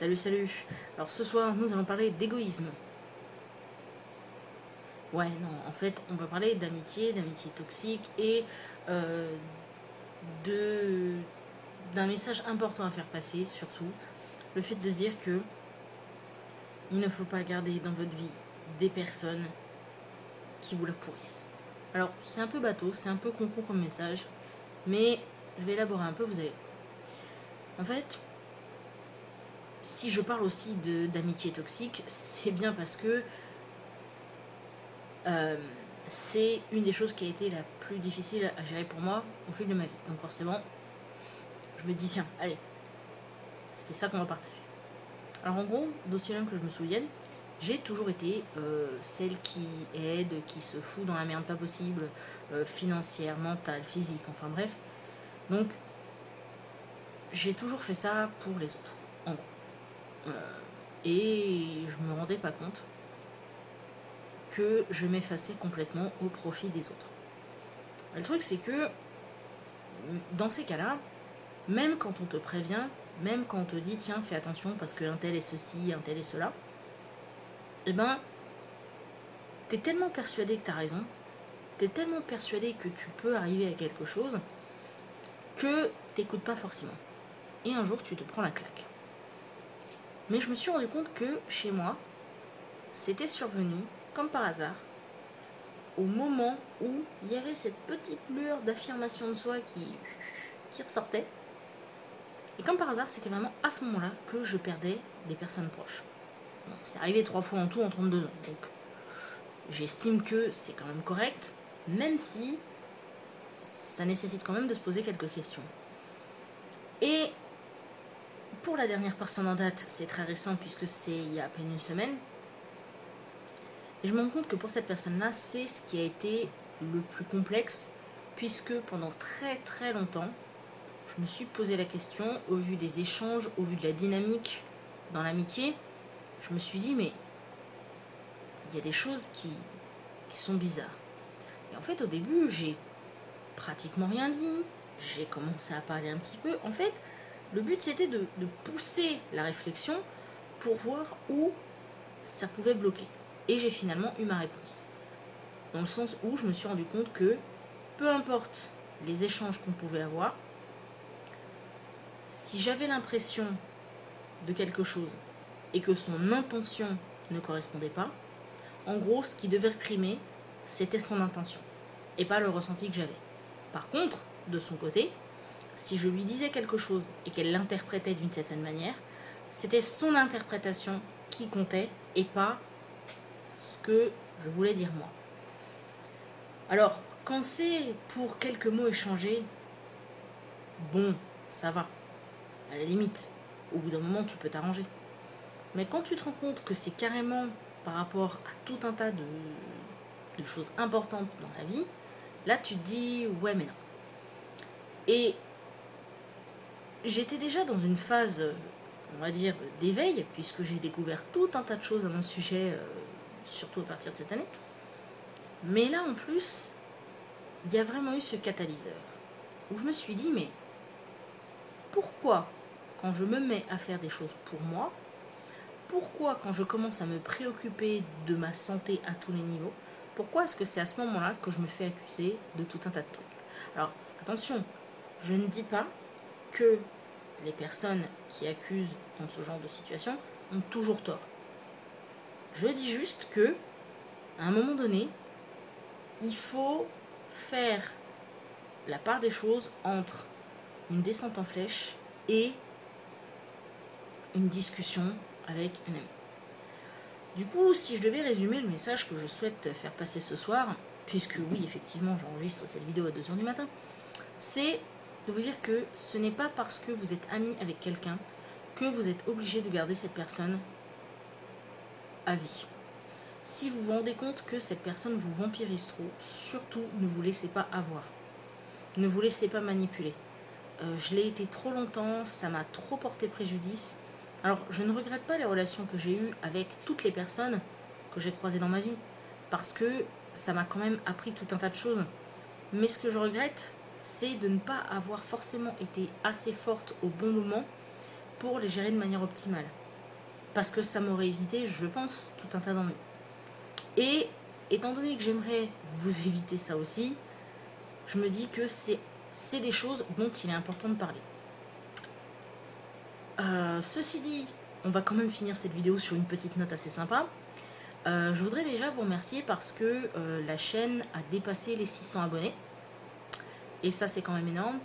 Salut, salut. Alors ce soir, nous allons parler d'égoïsme. Ouais, non, en fait, on va parler d'amitié toxique et euh, de d'un message important à faire passer, surtout. Le fait de se dire que il ne faut pas garder dans votre vie des personnes qui vous la pourrissent. Alors, c'est un peu bateau, c'est un peu con comme message, mais je vais élaborer un peu, vous allez. En fait, si je parle aussi d'amitié toxique, c'est bien parce que Euh, c'est une des choses qui a été la plus difficile à gérer pour moi au fil de ma vie. Donc forcément, je me dis tiens, allez, c'est ça qu'on va partager. Alors en gros, d'aussi loin que je me souvienne, j'ai toujours été celle qui aide, qui se fout dans la merde pas possible, financière, mentale, physique, enfin bref. Donc j'ai toujours fait ça pour les autres, en gros. Et je me rendais pas compte que je m'effaçais complètement au profit des autres. Le truc c'est que dans ces cas-là, même quand on te prévient, même quand on te dit tiens fais attention parce qu'un tel est ceci, un tel est cela, eh ben t'es tellement persuadé que t'as raison, t'es tellement persuadé que tu peux arriver à quelque chose que t'écoutes pas forcément. Et un jour tu te prends la claque. Mais je me suis rendu compte que chez moi, c'était survenu comme par hasard au moment où il y avait cette petite lueur d'affirmation de soi qui ressortait. Et comme par hasard, c'était vraiment à ce moment-là que je perdais des personnes proches. Bon, c'est arrivé 3 fois en tout en 32 ans, donc j'estime que c'est quand même correct, même si ça nécessite quand même de se poser quelques questions. Et pour la dernière personne en date, c'est très récent puisque c'est il y a à peine une semaine, et je me rends compte que pour cette personne-là, c'est ce qui a été le plus complexe, puisque pendant très très longtemps, je me suis posé la question, au vu des échanges, au vu de la dynamique dans l'amitié, je me suis dit, mais il y a des choses qui sont bizarres. Et en fait, au début, j'ai pratiquement rien dit, j'ai commencé à parler un petit peu. En fait, le but, c'était de pousser la réflexion pour voir où ça pouvait bloquer. Et j'ai finalement eu ma réponse. Dans le sens où je me suis rendu compte que, peu importe les échanges qu'on pouvait avoir, si j'avais l'impression de quelque chose et que son intention ne correspondait pas, en gros, ce qui devait primer, c'était son intention et pas le ressenti que j'avais. Par contre, de son côté, si je lui disais quelque chose et qu'elle l'interprétait d'une certaine manière, c'était son interprétation qui comptait et pas ce que je voulais dire moi. Alors, quand c'est pour quelques mots échangés, bon, ça va, à la limite. Au bout d'un moment, tu peux t'arranger. Mais quand tu te rends compte que c'est carrément par rapport à tout un tas de choses importantes dans la vie, là tu te dis ouais mais non. Et j'étais déjà dans une phase, on va dire, d'éveil, puisque j'ai découvert tout un tas de choses à mon sujet, surtout à partir de cette année. Mais là en plus, il y a vraiment eu ce catalyseur, où je me suis dit mais pourquoi quand je me mets à faire des choses pour moi, pourquoi quand je commence à me préoccuper de ma santé à tous les niveaux, pourquoi est-ce que c'est à ce moment-là que je me fais accuser de tout un tas de trucs? Alors attention, je ne dis pas que les personnes qui accusent dans ce genre de situation ont toujours tort. Je dis juste que, à un moment donné, il faut faire la part des choses entre une descente en flèche et une discussion avec un ami. Du coup, si je devais résumer le message que je souhaite faire passer ce soir, puisque oui, effectivement, j'enregistre cette vidéo à 2h du matin, c'est de vous dire que ce n'est pas parce que vous êtes ami avec quelqu'un que vous êtes obligé de garder cette personne à vie. Si vous vous rendez compte que cette personne vous vampirise trop, surtout ne vous laissez pas avoir. Ne vous laissez pas manipuler. Je l'ai été trop longtemps, ça m'a trop porté préjudice. Alors, je ne regrette pas les relations que j'ai eues avec toutes les personnes que j'ai croisées dans ma vie, parce que ça m'a quand même appris tout un tas de choses. Mais ce que je regrette, c'est de ne pas avoir forcément été assez forte au bon moment pour les gérer de manière optimale. parce que ça m'aurait évité, je pense, tout un tas d'ennuis. Et étant donné que j'aimerais vous éviter ça aussi, je me dis que c'est des choses dont il est important de parler. Ceci dit, on va quand même finir cette vidéo sur une petite note assez sympa. Je voudrais déjà vous remercier parce que la chaîne a dépassé les 600 abonnés. Et ça, c'est quand même énorme.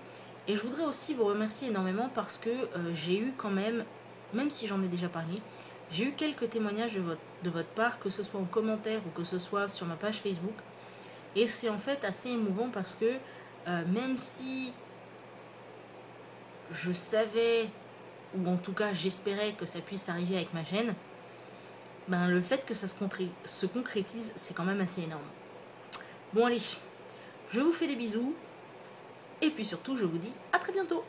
Et je voudrais aussi vous remercier énormément parce que j'ai eu quand même si j'en ai déjà parlé, j'ai eu quelques témoignages de votre part, que ce soit en commentaire ou que ce soit sur ma page Facebook. Et c'est en fait assez émouvant parce que même si je savais, ou en tout cas j'espérais que ça puisse arriver avec ma chaîne, ben, le fait que ça se concrétise, c'est quand même assez énorme. Bon allez, je vous fais des bisous, et puis surtout je vous dis à très bientôt.